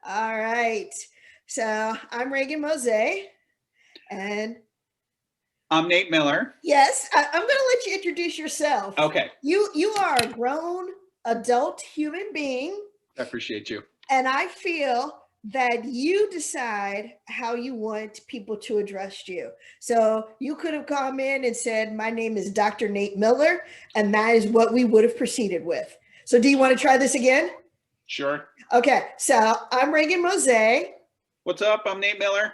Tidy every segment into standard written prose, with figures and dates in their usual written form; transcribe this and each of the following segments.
All right. So I'm Reagan Mose, and I'm Nate Miller. yes, I'm going to let you introduce yourself. Okay, You are a grown adult human being, I appreciate you. and I feel that you decide how you want people to address you. So you could have come in and said, "My name is Dr. Nate Miller," and that is what we would have proceeded with. So do you want to try this again? Sure. Okay. So I'm Reagan Mose. What's up? I'm Nate Miller.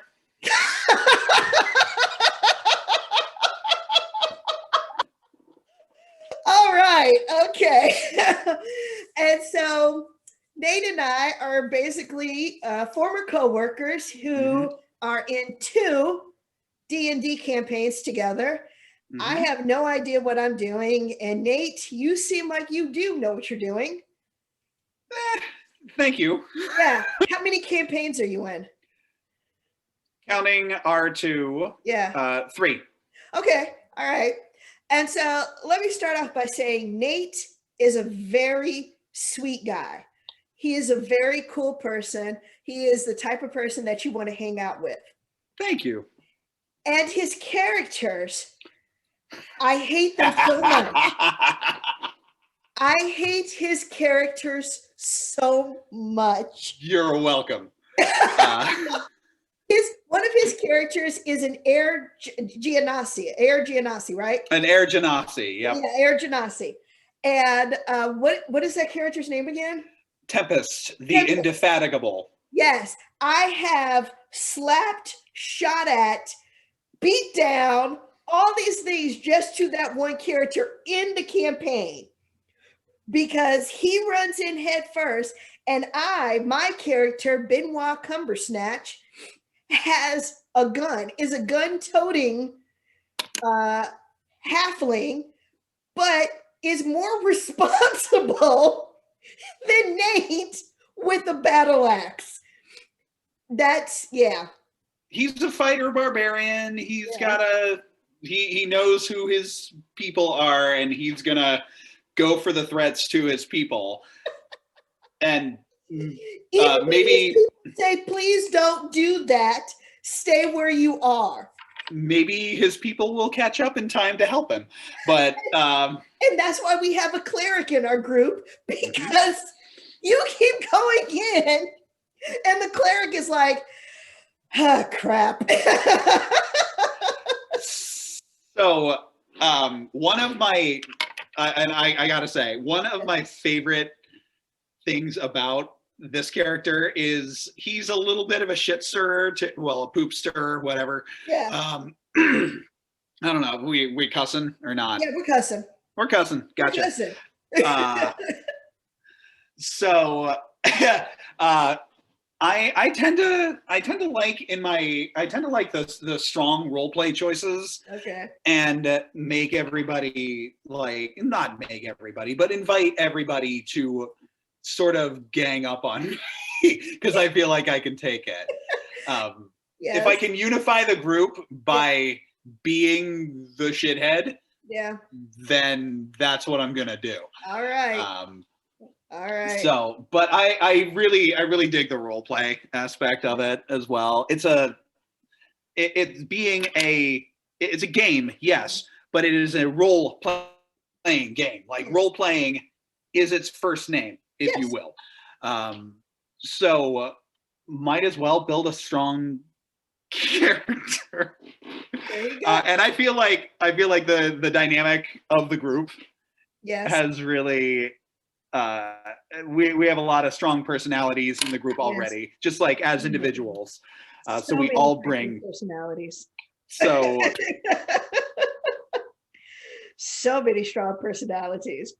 All right. Okay. And so Nate and I are basically former coworkers who are in two D&D campaigns together. I have no idea what I'm doing. And Nate, you seem like you do know what you're doing. Thank you. Yeah. How many campaigns are you in? Counting R2, Yeah. 3. Okay. All right. And so let me start off by saying Nate is a very sweet guy. He is a very cool person. He is the type of person that you want to hang out with. Thank you. And his characters, I hate them so much. I hate his characters so much. You're welcome. One of his characters is an Air Genasi, right? An Air Genasi, yep. Yeah, Air Genasi. And what is that character's name again? Tempest, the Tempest. Indefatigable. Yes, I have slapped, shot at, beat down, all these things just to that one character in the campaign because he runs in head first. And my character, Benoit Cumbersnatch, has a gun, is a gun-toting halfling, but is more responsible than Nate with a battle axe. That's, yeah. He's a fighter barbarian. He's got he knows who his people are, and he's gonna go for the threats to his people. And maybe say, please don't do that. Stay where you are. Maybe his people will catch up in time to help him. But and that's why we have a cleric in our group, because you keep going in and the cleric is like, ah, crap. So one of my and I gotta say, one of my favorite things about this character is he's a little bit of a shit stirrer, a poop stirrer, whatever. Yeah. I don't know. We cussing or not? Yeah, we're cussing. We're cussing. Gotcha. We're cussing. So I tend to like the strong role play choices. Okay. And make everybody not make everybody, but invite everybody to sort of gang up on me because I feel like I can take it. Yes. If I can unify the group by being the shithead, then that's what I'm gonna do. All right. All right. So, but I really dig the role play aspect of it as well. It's a game, yes, but it is a role playing game. Like role playing is its first name, if you will. So might as well build a strong character. There you go. And I feel like the dynamic of the group has really we have a lot of strong personalities in the group already, just like as individuals. So we all bring personalities. So so many strong personalities.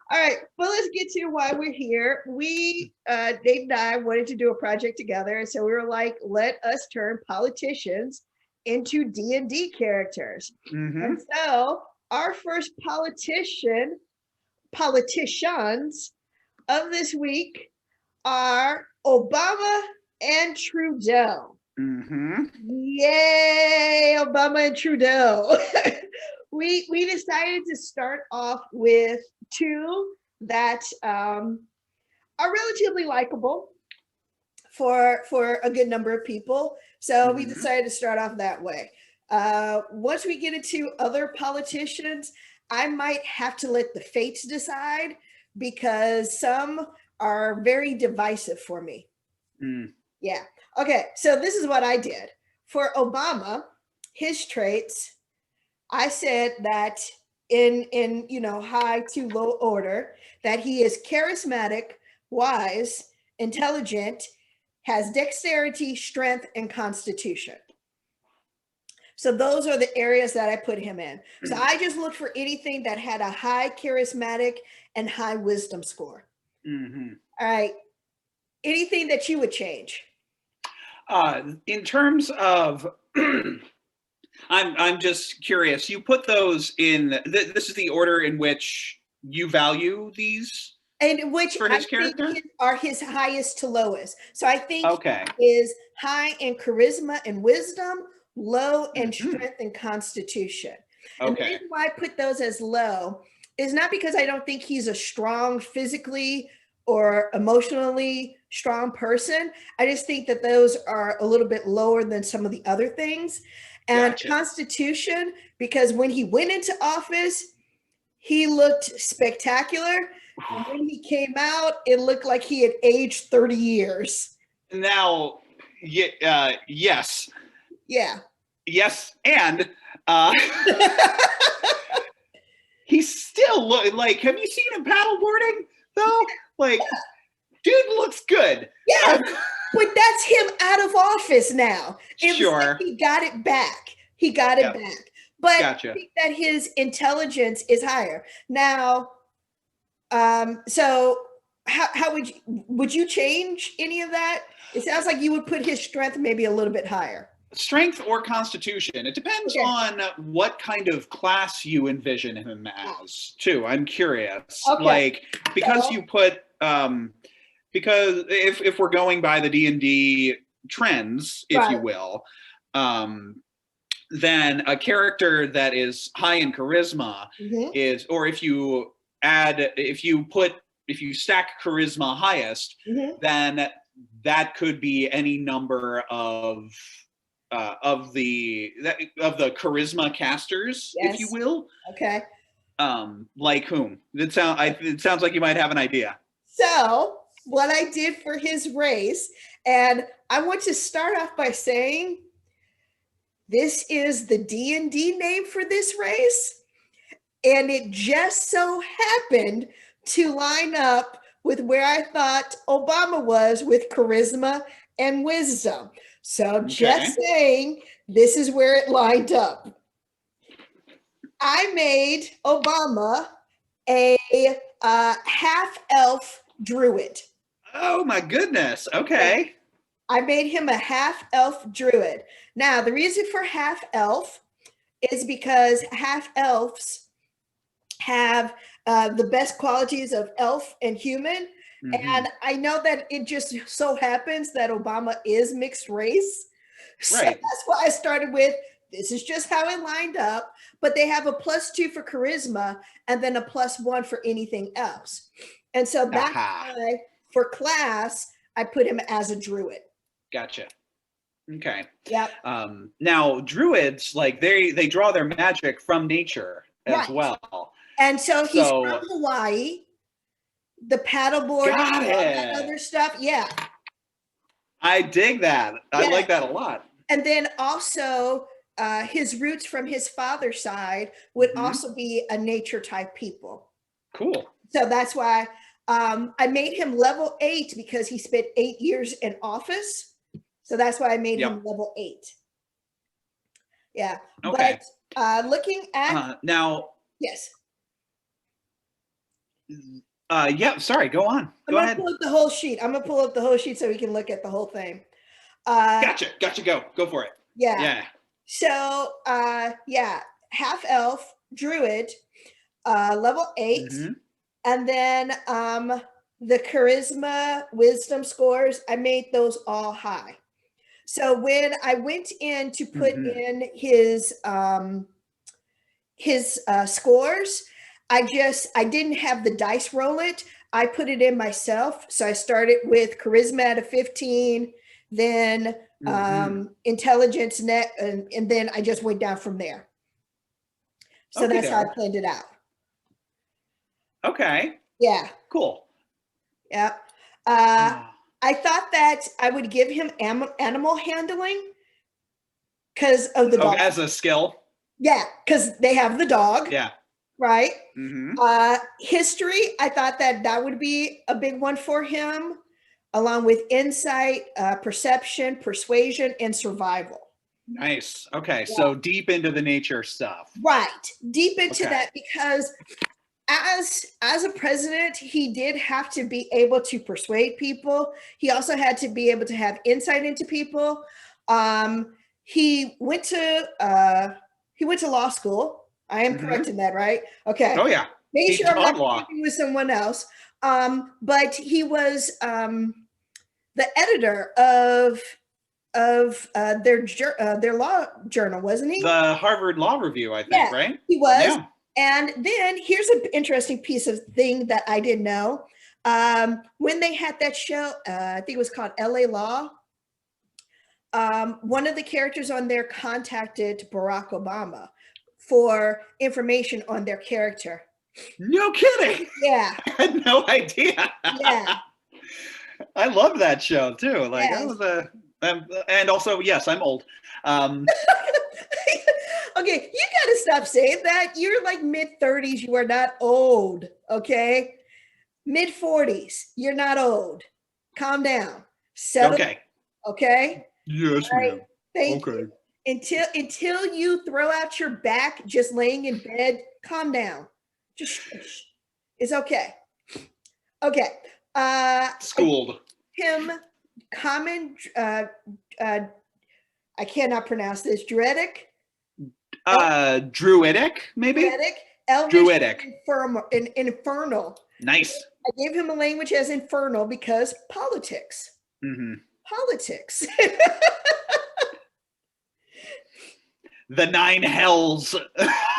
All right, well, let's get to why we're here. We, Dave and I, wanted to do a project together, and so we were like, let us turn politicians into D&D characters. And so our first politicians of this week are Obama and Trudeau. Yay, Obama and Trudeau. We decided to start off with two that are relatively likable. for a good number of people. So we Mhm. decided to start off that way. Once we get into other politicians, I might have to let the fates decide because some are very divisive for me. Mm. Yeah. Okay. So this is what I did for Obama. His traits, I said that in high to low order, that he is charismatic, wise, intelligent, has dexterity, strength, and constitution. So those are the areas that I put him in. So I just looked for anything that had a high charismatic and high wisdom score. Mm-hmm. All right. Anything that you would change? In terms of, I'm just curious. You put those in. This is the order in which you value these And which for I his think character. are his highest to lowest. So I think Okay. he is high in charisma and wisdom, low in Mhm. strength and constitution. And the Okay. reason why I put those as low is not because I don't think he's a strong physically or emotionally strong person. I just think that those are a little bit lower than some of the other things. And Gotcha. constitution, because when he went into office, he looked spectacular. And when he came out, it looked like he had aged 30 years. Now, yes, Yeah. yes, and he's still like. Have you seen him paddleboarding though? Like, dude looks good. Yeah. But that's him out of office now. It was Sure. like he got it back. He got it Yep. back. But Gotcha. I think that his intelligence is higher. Now, so how would you change any of that? It sounds like you would put his strength maybe a little bit higher. Strength or constitution? It depends Okay. on what kind of class you envision him as, too. I'm curious. Okay. Like, because So- you put because if we're going by the D&D trends, if you Right. will, then a character that is high in charisma Mhm. is, or if you stack charisma highest, Mhm. then that could be any number of the charisma casters, if you Yes. will. Okay. Like whom? It sounds like you might have an idea. So what I did for his race, and I want to start off by saying this is the D&D name for this race, and it just so happened to line up with where I thought Obama was with charisma and wisdom. So just saying, this is where it lined up. I made Obama a half-elf druid. Oh my goodness. Okay. I made him a half-elf druid. Now, the reason for half-elf is because half-elves have the best qualities of elf and human. Mhm. And I know that it just so happens that Obama is mixed race. So Right. that's why I started with this is just how it lined up. But they have a +2 for charisma and then a +1 for anything else. And so that's Aha. why for class, I put him as a druid. Gotcha. Okay. Yep. Now druids, like they draw their magic from nature as Right. well. And so he's from Hawaii, the paddleboard, all Got that it. other stuff. Yeah. I dig that. I Yeah. like that a lot. And then also his roots from his father's side would Mhm. also be a nature type people. Cool. So that's why I made him level 8 because he spent 8 years in office. So that's why I made him level 8. Yeah. Okay. But looking at now. yes. Yeah, sorry, go on. Go ahead. Pull up the whole sheet. I'm gonna pull up the whole sheet so we can look at the whole thing. Gotcha. Go for it. Yeah. So yeah, half elf, druid, level 8. Mhm. And then the charisma, wisdom scores, I made those all high. So when I went in to put in his scores, I didn't have the dice roll it. I put it in myself. So I started with charisma at a 15, then intelligence net, and then I just went down from there. So Okay, that's how I planned it out. Okay. Yeah. Cool. Yeah. I thought that I would give him animal handling because of the dog. As a skill. Yeah, because they have the dog. Yeah. Right. History, I thought that would be a big one for him, along with insight, perception, persuasion, and survival. Nice. Okay, Yeah. so deep into the nature stuff. Right. Deep into that, because as a president, he did have to be able to persuade people. He also had to be able to have insight into people. He went to law school. I am correct in that, right? Okay. Oh yeah. Making sure I'm not talking with someone else. But he was the editor of their law journal, wasn't he? The Harvard Law Review, I think, right? He was. Yeah. And then here's an interesting piece of thing that I didn't know. When they had that show, I think it was called LA Law, one of the characters on there contacted Barack Obama for information on their character. No kidding. Yeah. I had no idea. Yeah. I love that show too. Like that was and also, yes, I'm old. Okay, you gotta stop saying that. You're like mid-30s. You are not old. Okay, mid-40s. You're not old. Calm down. Settle. Okay. Okay. Yes, ma'am. Thank you. Until you throw out your back just laying in bed, calm down. Just shush. It's okay. Okay. Schooled. Him, common. I cannot pronounce this. Druidic. Druidic, maybe. Druidic. Elvish. Druidic. Infernal. Nice. I gave him a language as infernal because politics. Politics. The 9 hells.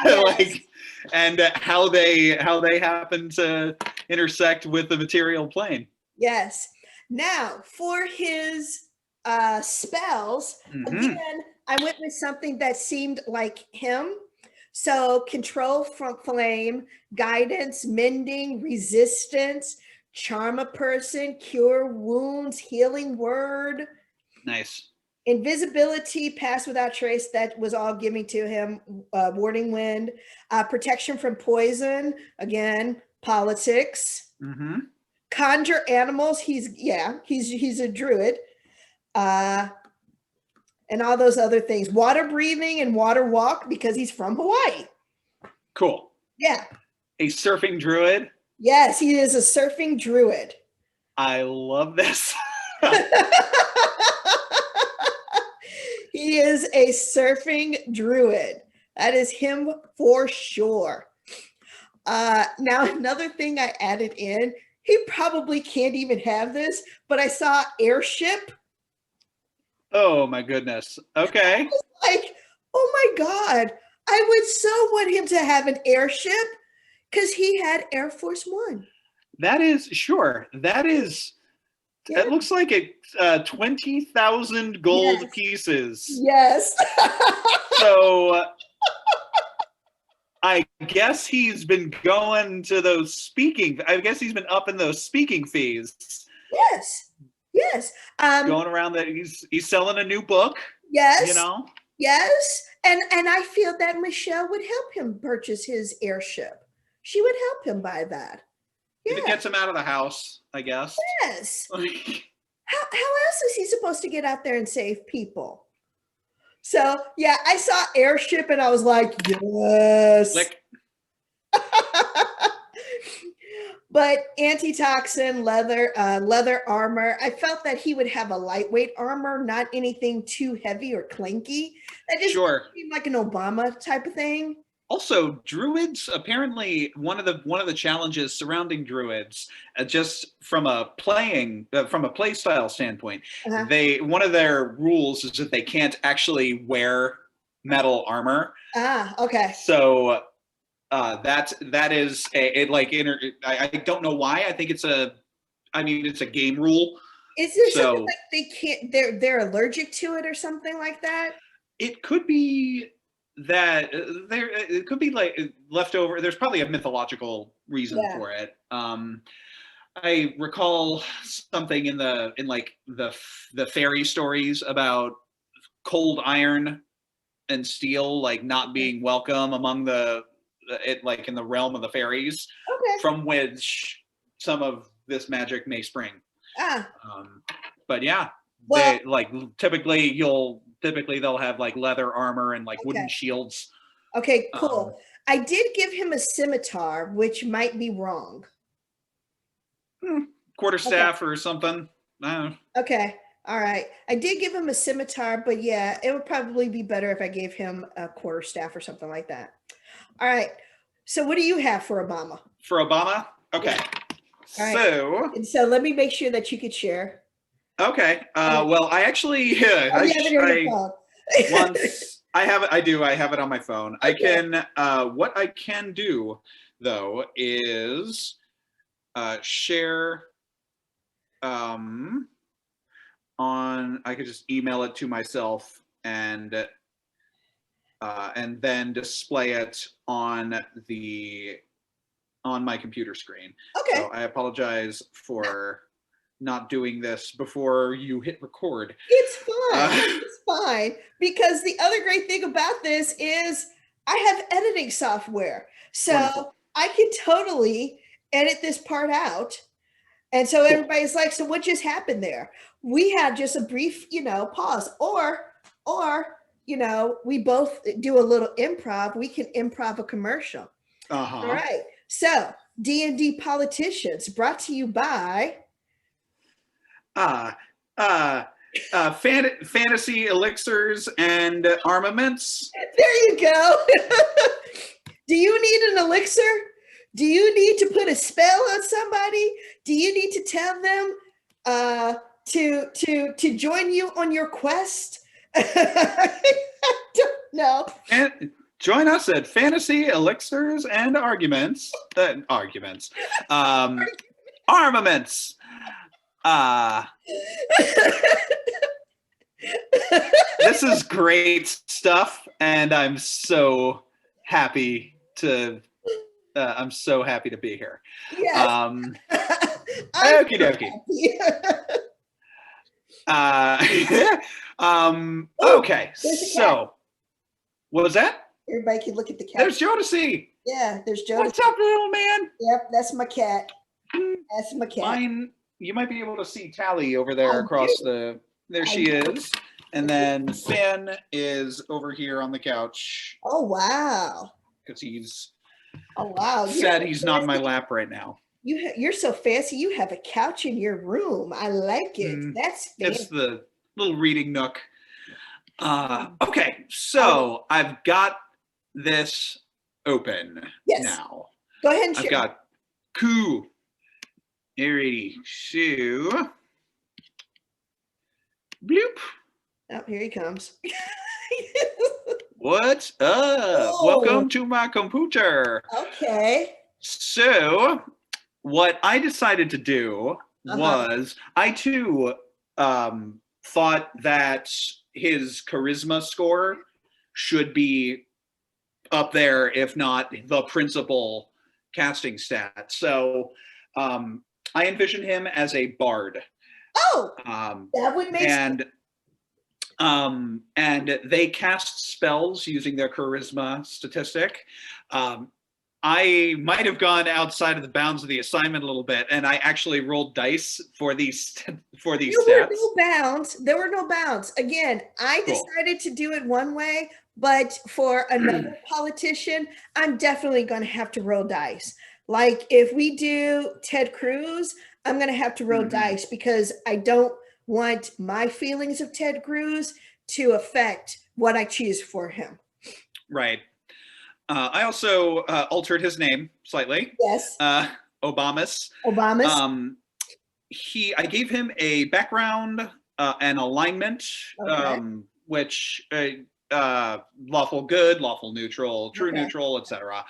Like, and how they happen to intersect with the material plane. Yes. Now for his spells, again, I went with something that seemed like him. So control from flame, guidance, mending, resistance, charm a person, cure wounds, healing word. Nice. Invisibility, pass without trace, that was all giving to him. Warding wind, protection from poison, again, politics. Conjure animals, he's a druid. And all those other things. Water breathing and water walk because he's from Hawaii. Cool. Yeah. A surfing druid. Yes, he is a surfing druid. I love this. He is a surfing druid. That is him for sure. Now, another thing I added in, he probably can't even have this, but I saw airship. Oh my goodness. Okay. I was like, oh my God, I would so want him to have an airship because he had Air Force One. That is, sure. That is, it looks like 20,000 gold pieces. Yes. So I guess he's been going to those speaking, I guess he's been up in those speaking fees. Yes. Yes. Going around that he's selling a new book. Yes. You know? Yes. And I feel that Michelle would help him purchase his airship. She would help him buy that. Yeah. If it gets him out of the house, I guess. Yes. How else is he supposed to get out there and save people? So yeah, I saw airship and I was like, yes. Click. But antitoxin, leather armor. I felt that he would have a lightweight armor, not anything too heavy or clanky. That just seemed like an Obama type of thing. Also, druids, apparently one of the challenges surrounding druids, just from a play style standpoint, one of their rules is that they can't actually wear metal armor. Okay. So that is I don't know why. I think it's a game rule. Is there something So like they can't? They're allergic to it or something like that? it could be that it could be like leftover. There's probably a mythological reason Yeah. for it. I recall something in like the fairy stories about cold iron and steel like not being welcome among it like in the realm of the fairies, Okay. from which some of this magic may spring. Ah. But yeah, Well. they like typically they'll have like leather armor and like wooden Okay. shields. Okay. Cool. I did give him a scimitar, which might be wrong. Quarterstaff or something. I don't know. Okay. All right. I did give him a scimitar, but yeah, it would probably be better if I gave him a quarterstaff or something like that. All right. So what do you have for Obama? For Obama? Okay. All right. So And so let me make sure that you could share. okay. Well, I actually Oh, you have it on your phone. once I have it. I have it on my phone. Okay. I can. What I can do though is share. On I could just email it to myself and then display it on my computer screen. Okay. So I apologize for not doing this before you hit record. It's fine. It's fine. Because the other great thing about this is I have editing software. So Wonderful. I can totally edit this part out. And so everybody's like, so what just happened there? We had just a brief, pause. Or, we both do a little improv. We can improv a commercial. Uh-huh. All right. So DnD Politicians brought to you by fantasy elixirs and armaments. There you go. Do you need an elixir? Do you need to put a spell on somebody? Do you need to tell them to join you on your quest? I don't know. And join us at Fantasy Elixirs and Arguments. Armaments. This is great stuff, and I'm so happy to be here. Yes. Okie dokie. Okay, so what was that? Everybody can look at the cat. There's Jodeci. Yeah, there's Jodeci. What's up, little man? Yep, that's my cat. That's my cat. Mine, you might be able to see Tally over there across the. There she is. And then Finn is over here on the couch. Oh wow! Because he's. Oh wow! Sad he's not in my lap right now. You're so fancy. You have a couch in your room. I like it. That's fancy. It's the little reading nook. Okay, so I've got this open now. Go ahead and share. I've got cool. Alrighty, so bloop. Oh, here he comes. What's up? Oh. Welcome to my computer. Okay. So, what I decided to do was, I too thought that his charisma score should be up there, if not the principal casting stat. So, I envision him as a bard. Oh, that would make sense. And they cast spells using their charisma statistic. I might have gone outside of the bounds of the assignment a little bit, and I actually rolled dice for these stats. There were no bounds. Again, I decided to do it one way, but for another politician, I'm definitely going to have to roll dice. Like if we do Ted Cruz, I'm going to have to roll dice because I don't want my feelings of Ted Cruz to affect what I choose for him. Right. I also altered his name slightly. Yes. Obamas. I gave him a background and alignment, which lawful good, lawful neutral, true Okay. neutral, etc.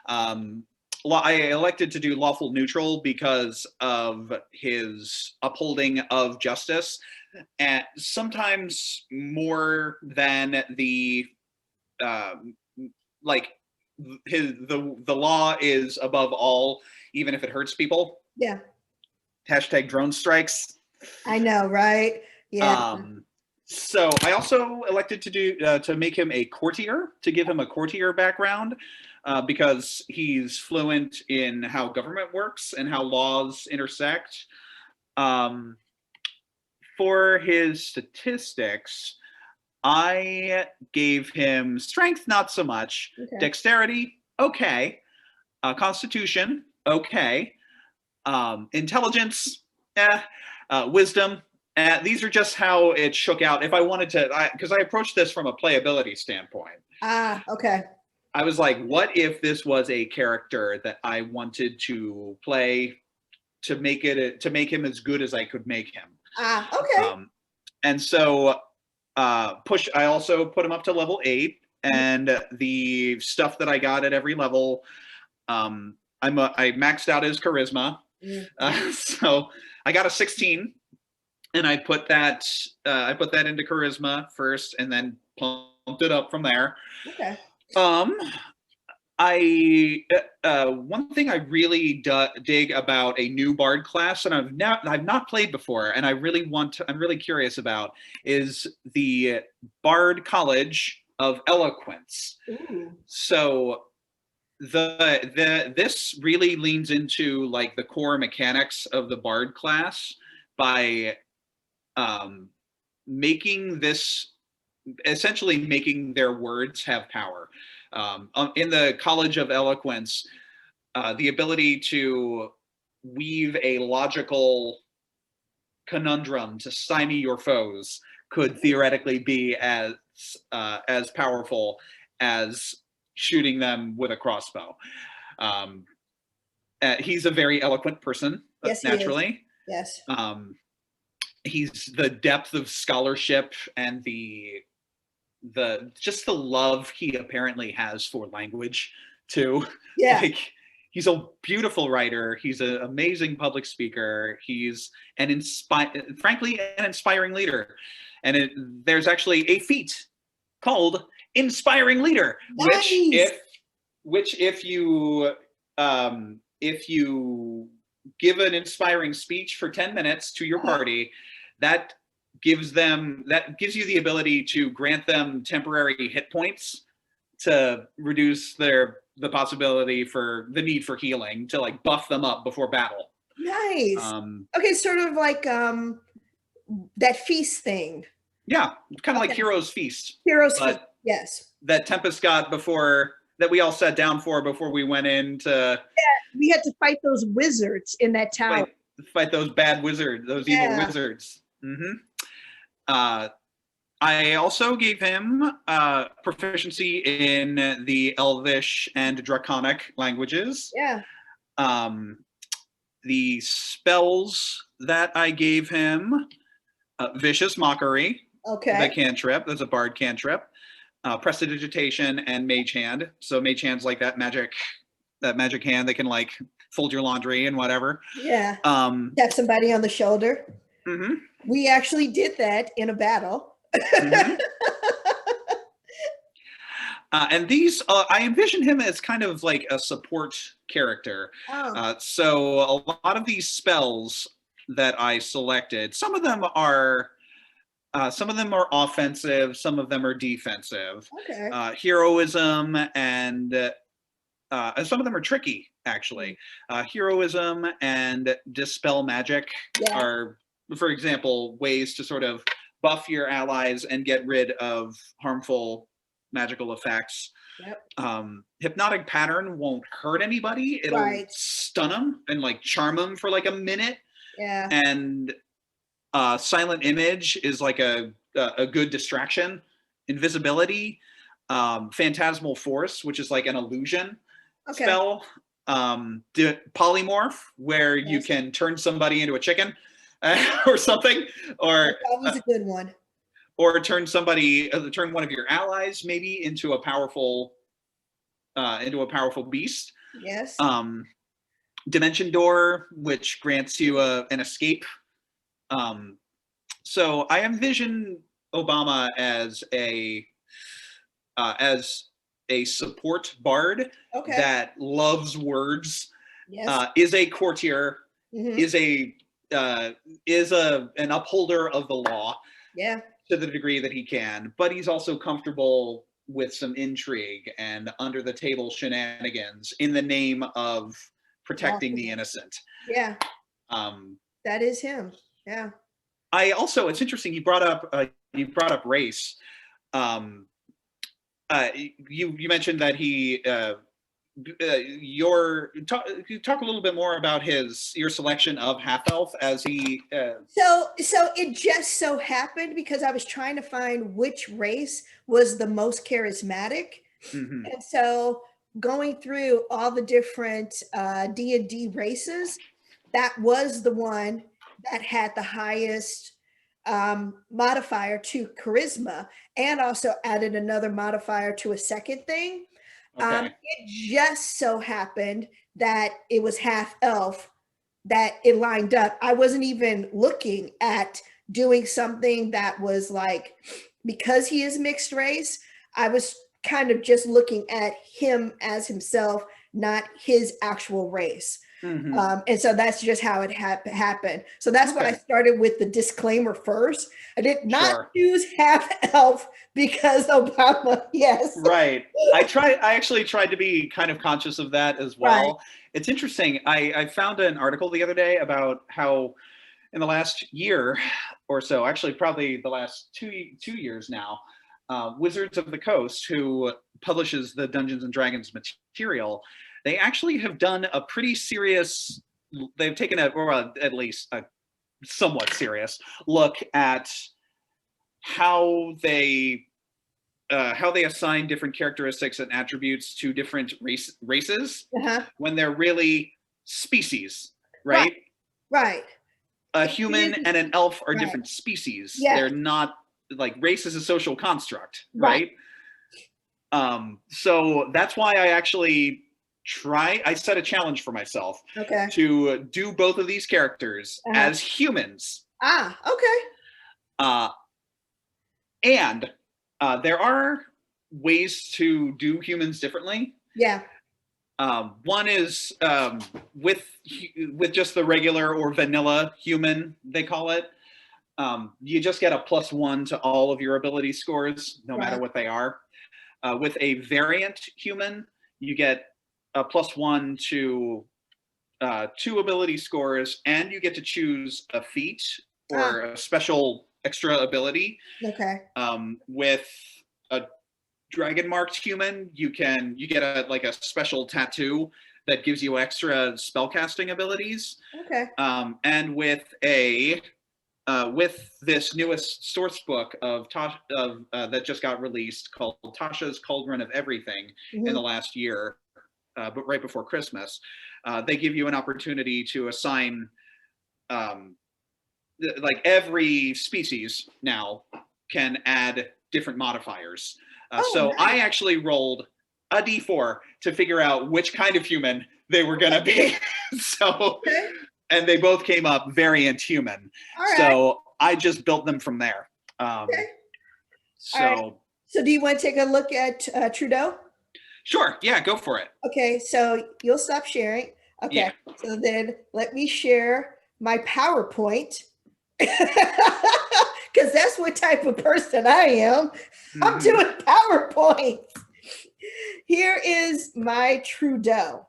I elected to do lawful neutral because of his upholding of justice, and sometimes more than the like the law is above all, even if it hurts people. Yeah. Hashtag drone strikes. I know, right? Yeah. So I also elected to do to make him a courtier, to give him a courtier background, because he's fluent in how government works and how laws intersect. Um, for his statistics, I gave him strength, not so much. Okay. Dexterity, okay. Constitution, okay. Intelligence, wisdom. These are just how it shook out. If I wanted to, because I approached this from a playability standpoint. Okay. I was like, what if this was a character that I wanted to play to make him as good as I could make him? Okay. And so I also put him up to level 8, and the stuff that I got at every level, I maxed out his charisma. So I got a 16, and I put that into charisma first, and then pumped it up from there. Okay. One thing I really dig about a new bard class, and I've not played before, and I'm really curious about, is the Bard College of Eloquence. Ooh. So this really leans into like the core mechanics of the bard class by essentially making their words have power. In the College of Eloquence, the ability to weave a logical conundrum to stymie your foes could theoretically be as powerful as shooting them with a crossbow. He's a very eloquent person, yes, naturally. Yes. He's the depth of scholarship and the love he apparently has for language too. Yeah. Like, he's a beautiful writer. He's an amazing public speaker. He's frankly an inspiring leader. And there's actually a feat called Inspiring Leader, Nice. which if you give an inspiring speech for 10 minutes to your party, that gives you the ability to grant them temporary hit points to reduce the possibility for the need for healing, to like buff them up before battle. Nice. Okay, sort of like that feast thing. Yeah, kind of like Heroes Feast. Heroes Feast, yes. That Tempest got that we all sat down for before we went into. Yeah, we had to fight those wizards in that tower. Fight those bad wizards, those evil wizards. I also gave him proficiency in the Elvish and Draconic languages. Yeah. The spells that I gave him, Vicious Mockery. Okay. The cantrip. That's a bard cantrip. Prestidigitation and Mage Hand. So Mage Hand's like that magic hand that can like fold your laundry and whatever. Yeah. Tap somebody on the shoulder. Mm-hmm. We actually did that in a battle. Mm-hmm. And these, I envision him as kind of like a support character. So a lot of these spells that I selected, some of them are offensive, some of them are defensive. Okay. Heroism and some of them are tricky, actually. Heroism and Dispel Magic are, for example, ways to sort of buff your allies and get rid of harmful magical effects. Yep. Hypnotic Pattern won't hurt anybody. It'll stun them and like charm them for like a minute. Yeah. And Silent Image is like a good distraction. Invisibility, Phantasmal Force, which is like an illusion spell. Polymorph, where you can turn somebody into a chicken or something. Or that was a good one. or turn one of your allies maybe into a powerful beast. Yes. Dimension Door, which grants you an escape. So I envision Obama as a support bard Okay. that loves words, Yes. is a courtier, Mhm. is an upholder of the law Yeah. to the degree that he can, but he's also comfortable with some intrigue and under the table shenanigans in the name of protecting the innocent. Yeah. Um, That is him. Yeah. it's interesting you brought up race. You mentioned that he talk a little bit more about your selection of half elf as he. So it just so happened because I was trying to find which race was the most charismatic, Mm-hmm. and so going through all the different D&D races, that was the one that had the highest modifier to charisma, and also added another modifier to a second thing. Okay. It just so happened that it was half elf that it lined up. I wasn't even looking at doing something that was like, because he is mixed race, I was kind of just looking at him as himself, not his actual race. Mm-hmm. And so that's just how it happened. So that's why I Okay. started with the disclaimer first. I did not Sure. choose half elf because Obama. Yes. Right. I actually tried to be kind of conscious of that as well. Right. It's interesting. I found an article the other day about how in the last year or so, actually probably the last two years now, Wizards of the Coast, who publishes the Dungeons and Dragons material, they actually have done a pretty serious, they've taken at least a somewhat serious look at how they assign different characteristics and attributes to different races Uh-huh. when they're really species, Right. right? Right. A human and an elf are Right. different species. Yes. They're not, like, race is a social construct, Right. right? So that's why I actually I set a challenge for myself Okay. to do both of these characters as humans. Okay. And there are ways to do humans differently. Yeah. One is with just the regular or vanilla human, they call it. You just get a +1 to all of your ability scores, no matter what they are. With a variant human, you get a +1 to 2 ability scores, and you get to choose a feat or a special extra ability. Okay. With a dragon marked human, you get a special tattoo that gives you extra spellcasting abilities. Okay. And with this newest source book of that just got released called Tasha's Cauldron of Everything in the last year, but right before Christmas, they give you an opportunity to assign like every species now can add different modifiers. So nice. I actually rolled a d4 to figure out which kind of human they were going to be. So, and they both came up variant human. Right. So I just built them from there. So do you want to take a look at Trudeau? Sure. Yeah, go for it. Okay, so you'll stop sharing. Okay, yeah. So then let me share my PowerPoint. Because that's what type of person I am. I'm doing PowerPoints. Here is my Trudeau.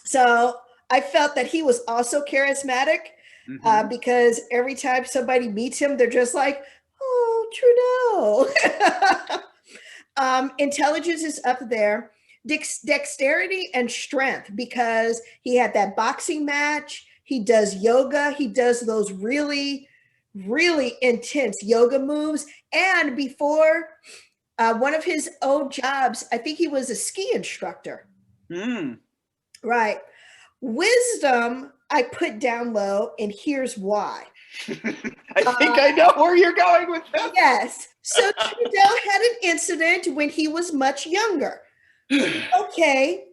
So I felt that he was also charismatic because every time somebody meets him, they're just like, oh, Trudeau. Intelligence is up there. Dexterity and strength, because he had that boxing match. He does yoga. He does those really, really intense yoga moves. And before one of his old jobs, I think he was a ski instructor. Right. Wisdom, I put down low, and here's why. I think I know where you're going with this. Yes. So Trudeau had an incident when he was much younger. Okay.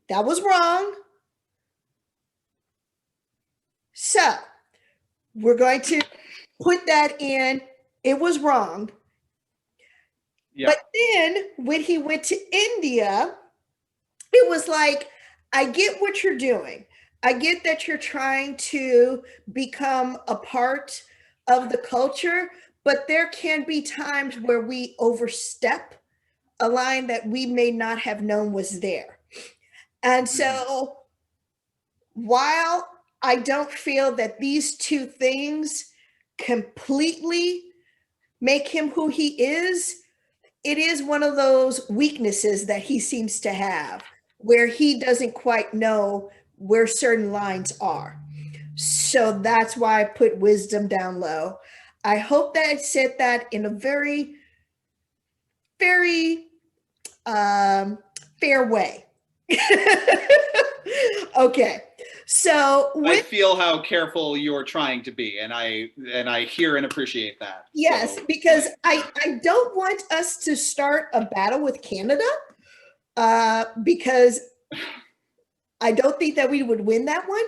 That was wrong. So we're going to put that in. It was wrong. Yeah. But then when he went to India, it was like, I get what you're doing. I get that you're trying to become a part of the culture, but there can be times where we overstep a line that we may not have known was there. And so while I don't feel that these two things completely make him who he is, it is one of those weaknesses that he seems to have where he doesn't quite know where certain lines are. So that's why I put wisdom down low. I hope that I said that in a very, very fair way. Okay. So I feel how careful you're trying to be, and I hear and appreciate that. Yes, so, because I don't want us to start a battle with Canada, because I don't think that we would win that one.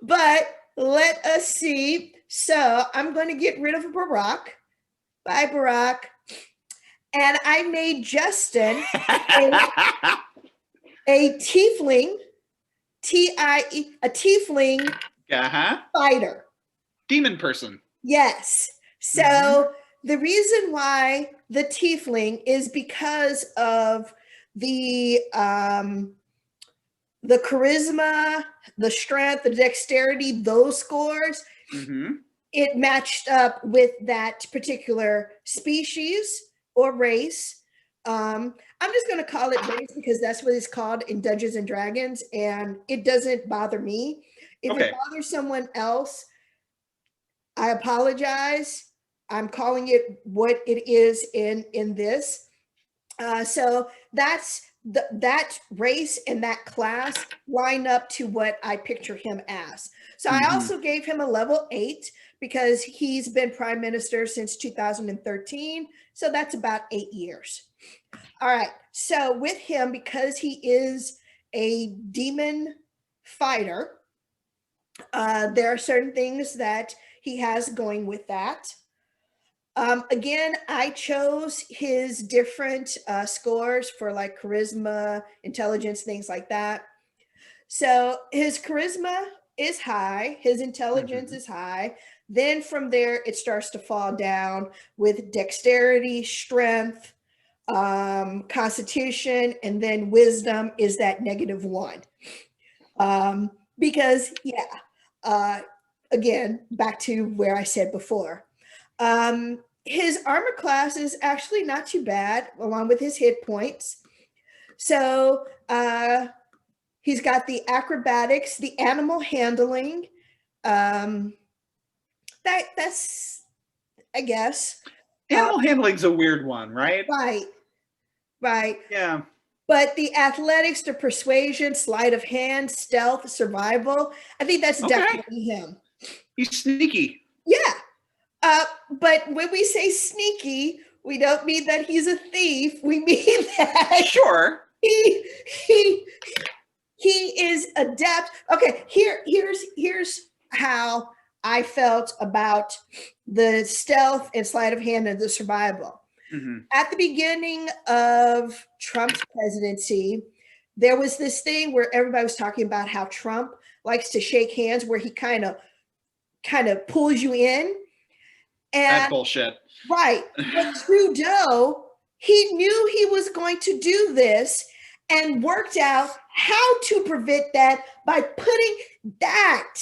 But let us see. So I'm going to get rid of Barack. Bye, Barack. And I made Justin a tiefling, a tiefling fighter. Demon person. Yes. So the reason why the tiefling is because of the charisma, the strength, the dexterity, those scores. It matched up with that particular species or race. I'm just going to call it race because that's what it's called in Dungeons and Dragons, and it doesn't bother me. If it bothers someone else, I apologize. I'm calling it what it is in this. So that's that race and that class line up to what I picture him as. So I also gave him a level 8 because he's been prime minister since 2013. So that's about 8 years. All right. So with him, because he is a demon fighter, there are certain things that he has going with that. Again, I chose his different scores for like charisma, intelligence, things like that. So his charisma is high, his intelligence is high. Then from there, it starts to fall down with dexterity, strength, constitution, and then wisdom is that -1. Because, again, back to where I said before. His armor class is actually not too bad, along with his hit points. So he's got the acrobatics, the animal handling. That's, I guess. Animal handling's a weird one, right? Right. Yeah. But the athletics, the persuasion, sleight of hand, stealth, survival, I think that's definitely him. He's sneaky. Yeah. But when we say sneaky, we don't mean that he's a thief. We mean that he is adept. Okay, here's how I felt about the stealth and sleight of hand and the survival. At the beginning of Trump's presidency, there was this thing where everybody was talking about how Trump likes to shake hands, where he kind of pulls you in. And that's bullshit. Right. But Trudeau, he knew he was going to do this and worked out how to prevent that by putting that.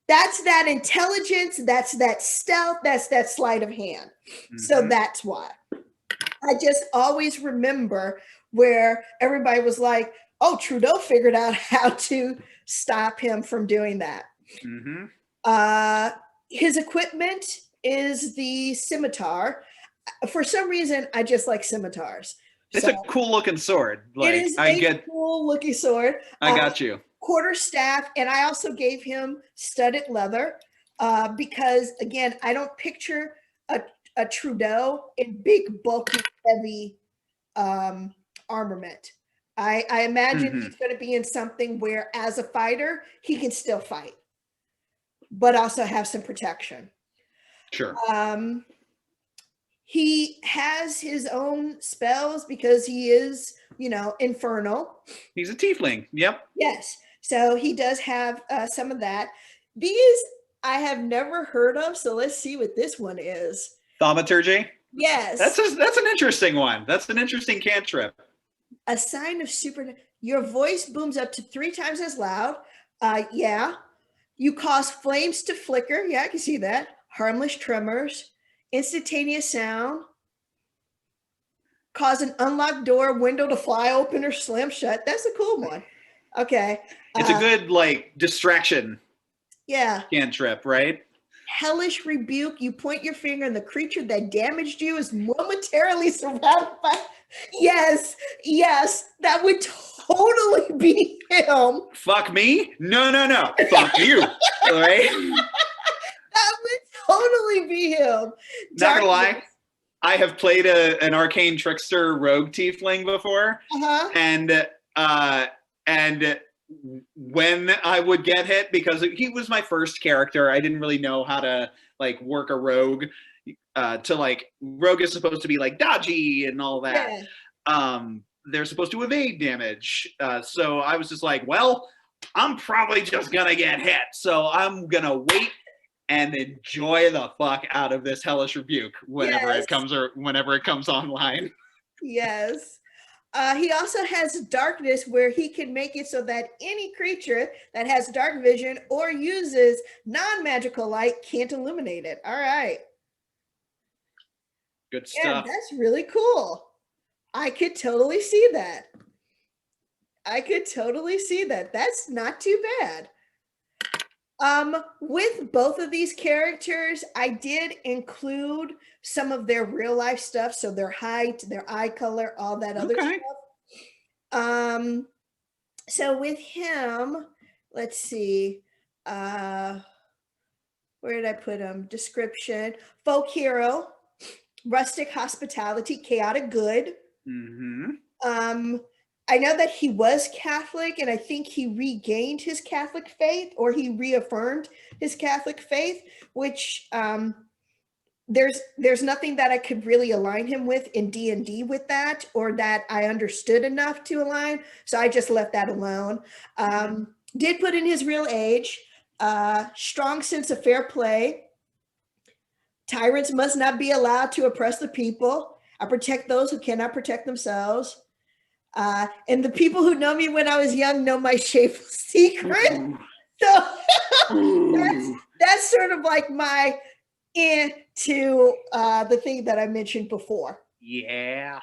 That's that intelligence, that's that stealth, that's that sleight of hand. So that's why. I just always remember where everybody was like, oh, Trudeau figured out how to stop him from doing that. His equipment is the scimitar. For some reason, I just like scimitars. It's a cool looking sword. Like, it is a cool looking sword. I got you. quarterstaff, and I also gave him studded leather because, again, I don't picture a Trudeau in big, bulky, heavy armament. I imagine he's going to be in something where, as a fighter, he can still fight, but also have some protection. Sure. He has his own spells because he is, infernal. He's a tiefling. Yep. Yes. So he does have some of that. These I have never heard of. So let's see what this one is. Thaumaturgy. Yes. That's an interesting one. That's an interesting cantrip. A sign of your voice booms up to 3 times as loud. Yeah. You cause flames to flicker. Yeah, I can see that. Harmless tremors. Instantaneous sound. Cause an unlocked door, window to fly open or slam shut. That's a cool one. Okay. It's a good distraction. Yeah. Cantrip, right? Hellish rebuke. You point your finger and the creature that damaged you is momentarily surrounded by. Yes. That would totally be him. Fuck me? No. Fuck you. All right? That would totally be him. Not gonna lie, I have played an arcane trickster rogue tiefling before, and when I would get hit, because he was my first character, I didn't really know how to work a rogue. Rogue is supposed to be dodgy and all that. Yeah. They're supposed to evade damage. So I was just like, well, I'm probably just gonna get hit, so I'm gonna wait and enjoy the fuck out of this hellish rebuke whenever it comes online. Yes. He also has darkness, where he can make it so that any creature that has dark vision or uses non-magical light can't illuminate it. All right. Good stuff. Yeah, that's really cool. I could totally see that. That's not too bad. With both of these characters, I did include some of their real life stuff. So their height, their eye color, all that other stuff. So with him, let's see, where did I put him? Description: folk hero, rustic hospitality, chaotic good. I know that he was Catholic, and I think he regained his Catholic faith, or he reaffirmed his Catholic faith, which there's nothing that I could really align him with in DnD with that, or that I understood enough to align. So I just left that alone. Did put in his real age, strong sense of fair play. Tyrants must not be allowed to oppress the people. I protect those who cannot protect themselves. And the people who know me when I was young know my shameful secret. So that's sort of like my into the thing that I mentioned before. Yeah.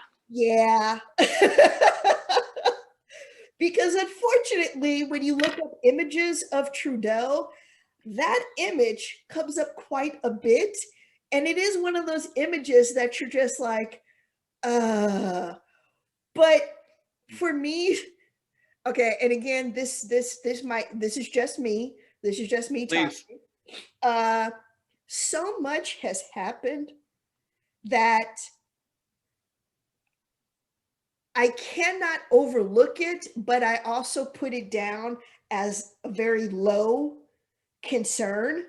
Because unfortunately, when you look up images of Trudeau, that image comes up quite a bit. And it is one of those images that you're just like, but for me, okay, and again, this is just me. This is just me talking. So much has happened that I cannot overlook it, but I also put it down as a very low concern.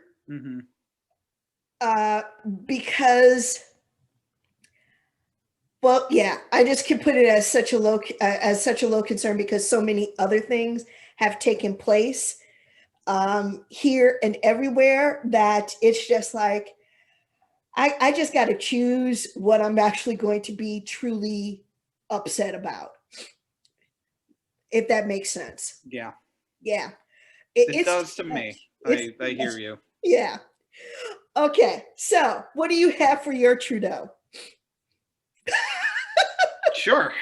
Because, well, yeah, I just can put it as such a low concern because so many other things have taken place here and everywhere that it's just like I just got to choose what I'm actually going to be truly upset about, if that makes sense. Yeah. It does to me. I hear you. Yeah. Okay, so what do you have for your Trudeau? Sure.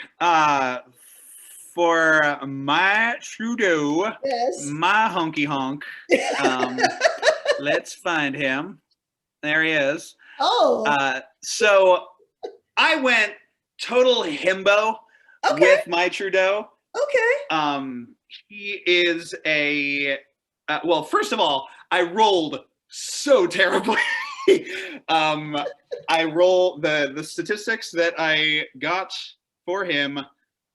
For my Trudeau, yes, my honky honk, let's find him. There he is. Oh. So I went total himbo with my Trudeau. Okay. He is well, first of all, I rolled so terribly. I roll the statistics that I got for him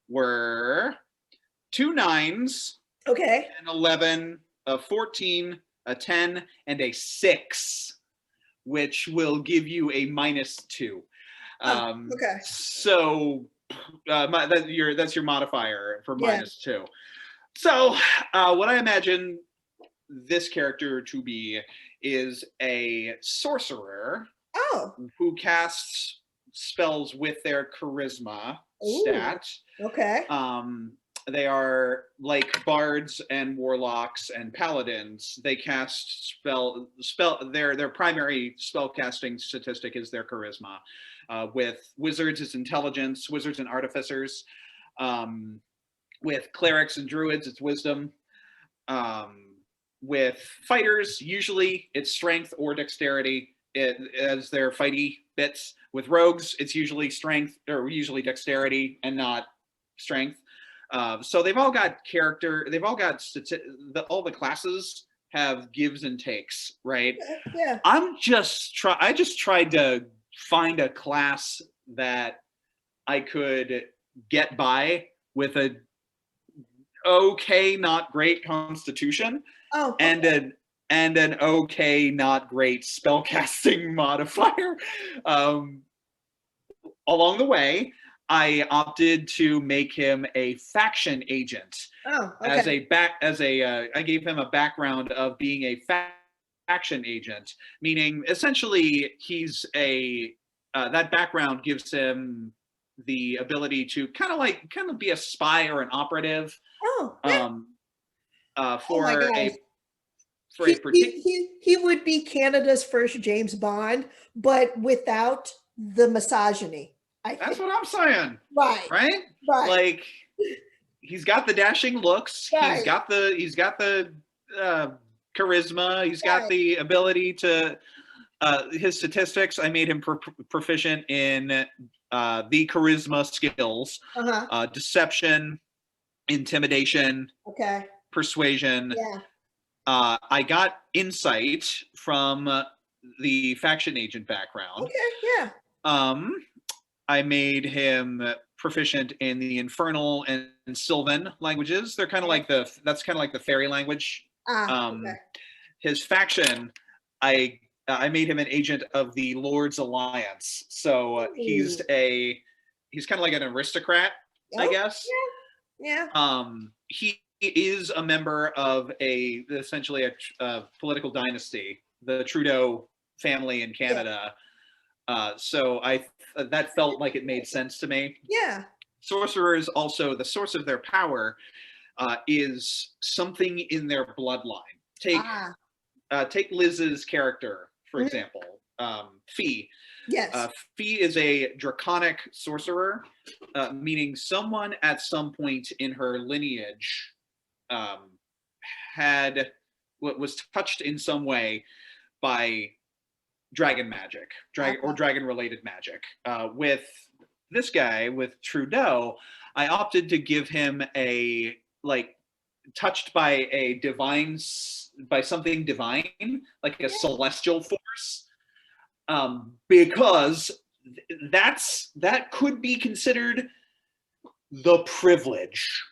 were 2 9s, Okay. an 11, a 14, a 10, and a 6, which will give you a -2. Okay. So that's your modifier for Yeah. -2. So what I imagine this character to be is a sorcerer Oh. who casts spells with their charisma Ooh. stat. Okay. They are like bards and warlocks and paladins. They cast spell. Their primary spell casting statistic is their charisma. With wizards, it's intelligence. Wizards and artificers. With clerics and druids, it's wisdom. With fighters, usually it's strength or dexterity as their fighty bits. With rogues, it's usually strength or usually dexterity and not strength. So they've all got character. They've all got all the classes have gives and takes, right? Yeah. I just tried to find a class that I could get by with a okay, not great constitution. Oh. Okay. And an okay, not great spellcasting modifier. Along the way, I opted to make him a faction agent. Oh. Okay. I gave him a background of being a faction agent, meaning essentially he's that background gives him the ability to kind of be a spy or an operative. Oh. Yeah. For oh my a gosh. for a particular. He would be Canada's first James Bond, but without the misogyny. That's what I'm saying. Right. Right? Like he's got the dashing looks. Right. He's got the charisma. He's got the ability to his statistics. I made him proficient in the charisma skills, deception, intimidation, persuasion. Yeah. I got insight from the faction agent background. Okay, yeah. I made him proficient in the Infernal and Sylvan languages. They're kind of like that's kind of like the fairy language. His faction, I made him an agent of the Lord's Alliance. So he's kind of like an aristocrat, I guess. Yeah. He is a member of essentially a political dynasty, the Trudeau family in Canada. So that felt like it made sense to me. Yeah. Sorcerers also, the source of their power is something in their bloodline. Take Liz's character, for example, Fee. Yes. Fee is a draconic sorcerer, meaning someone at some point in her lineage was touched in some way by dragon magic, or dragon-related magic. With this guy, with Trudeau, I opted to give him touched by something divine, like a celestial force, because that could be considered the privilege.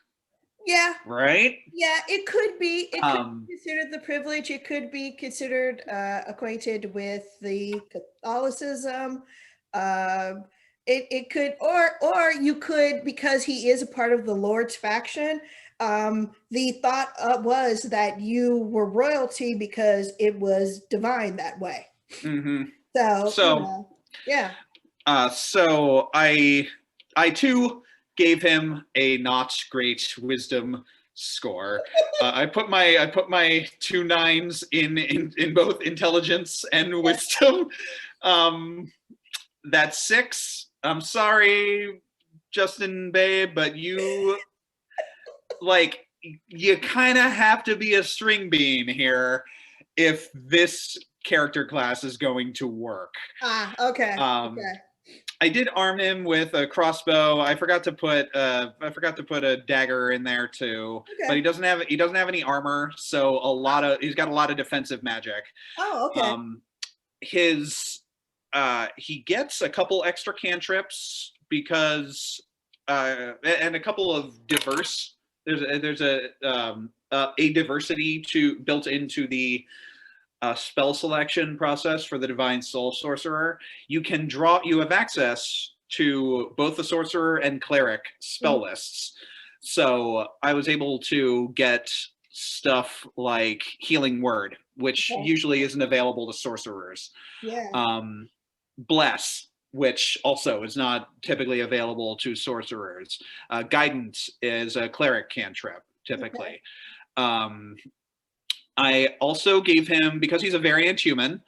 Yeah. Right? Yeah, it could be. It could be considered the privilege. It could be considered acquainted with the Catholicism. It could, or you could, because he is a part of the Lord's faction. The thought was that you were royalty because it was divine that way. Mm-hmm. So yeah. So I too gave him a not great wisdom score. I put my 2 9s in both intelligence and wisdom. That's 6. I'm sorry, Justin Babe, but you kind of have to be a string bean here if this character class is going to work. Okay. I did arm him with a crossbow. I forgot to put a dagger in there too. Okay. But he doesn't have any armor, so he's got a lot of defensive magic. Oh, okay. He gets a couple extra cantrips because and a couple of diverse. There's a diversity built into the spell selection process for the Divine Soul Sorcerer. You have access to both the Sorcerer and Cleric spell lists. So I was able to get stuff like Healing Word, which usually isn't available to Sorcerers. Yeah. Bless, which also is not typically available to Sorcerers. Guidance is a Cleric cantrip, typically. I also gave him, because he's a variant human,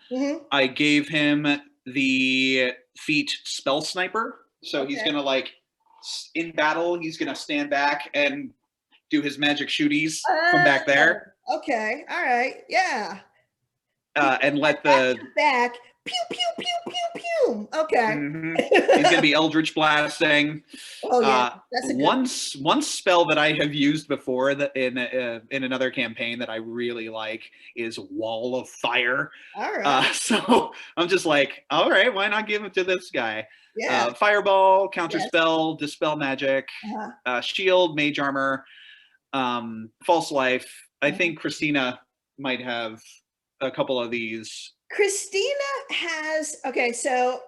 I gave him the feat Spell Sniper. So he's going to, in battle, he's going to stand back and do his magic shooties from back there. Okay. All right. Yeah. And let the... Back. Pew, pew, pew, pew, pew. Okay. He's going to be Eldritch Blasting. Oh, yeah. That's a good one spell that I have used before in another campaign that I really like is Wall of Fire. All right. So I'm just like, all right, why not give it to this guy? Yeah. Fireball, Counterspell, Dispel Magic, Shield, Mage Armor, False Life. I think Christina might have a couple of these. Christina has, okay, so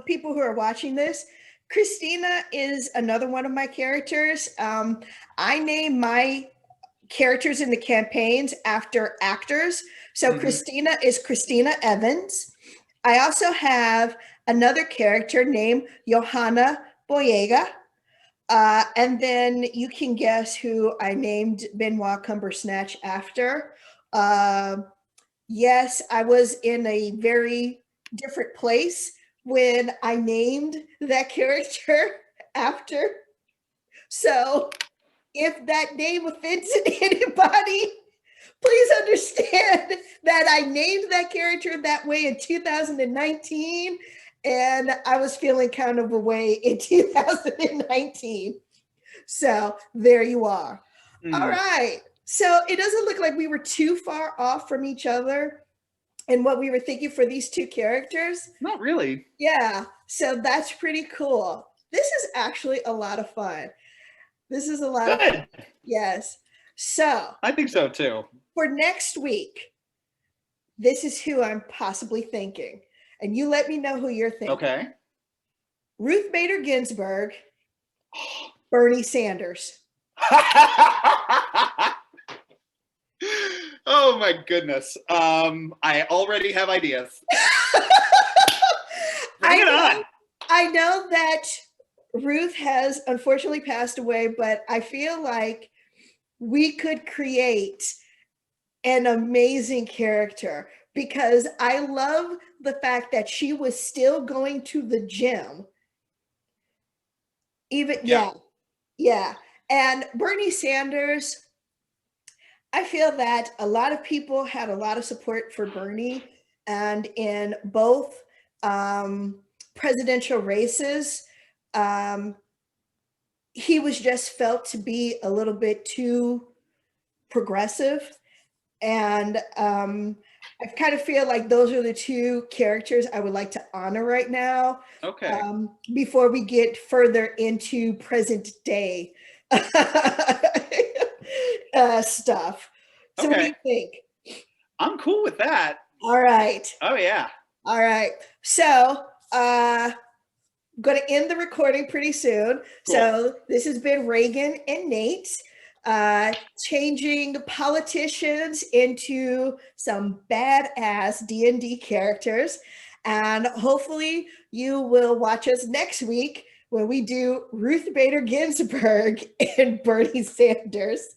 people who are watching this, Christina is another one of my characters. I name my characters in the campaigns after actors. So Christina is Christina Evans. I also have another character named Johanna Boyega. And then you can guess who I named Benoit Cumbersnatch after. Yes, I was in a very different place when I named that character after. So if that name offends anybody, please understand that I named that character that way in 2019, and I was feeling kind of a way in 2019. So there you are. All right. So it doesn't look like we were too far off from each other and what we were thinking for these two characters. Not really. Yeah. So that's pretty cool. This is actually a lot of fun. This is a lot of fun. Yes. So I think so too. For next week, this is who I'm possibly thinking. And you let me know who you're thinking. Okay. Ruth Bader Ginsburg, Bernie Sanders. Oh my goodness. I already have ideas. Bring it on. I know that Ruth has unfortunately passed away, but I feel like we could create an amazing character because I love the fact that she was still going to the gym. Yeah. And Bernie Sanders, I feel that a lot of people had a lot of support for Bernie, and in both presidential races, he was just felt to be a little bit too progressive. And I kind of feel like those are the two characters I would like to honor right now. Okay. Before we get further into present day stuff. So what do you think? I'm cool with that. All right. Oh yeah. All right. So I'm going to end the recording pretty soon. Cool. So this has been Ragan and Nate changing politicians into some badass DnD characters. And hopefully you will watch us next week when we do Ruth Bader Ginsburg and Bernie Sanders.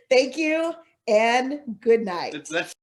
Thank you and good night.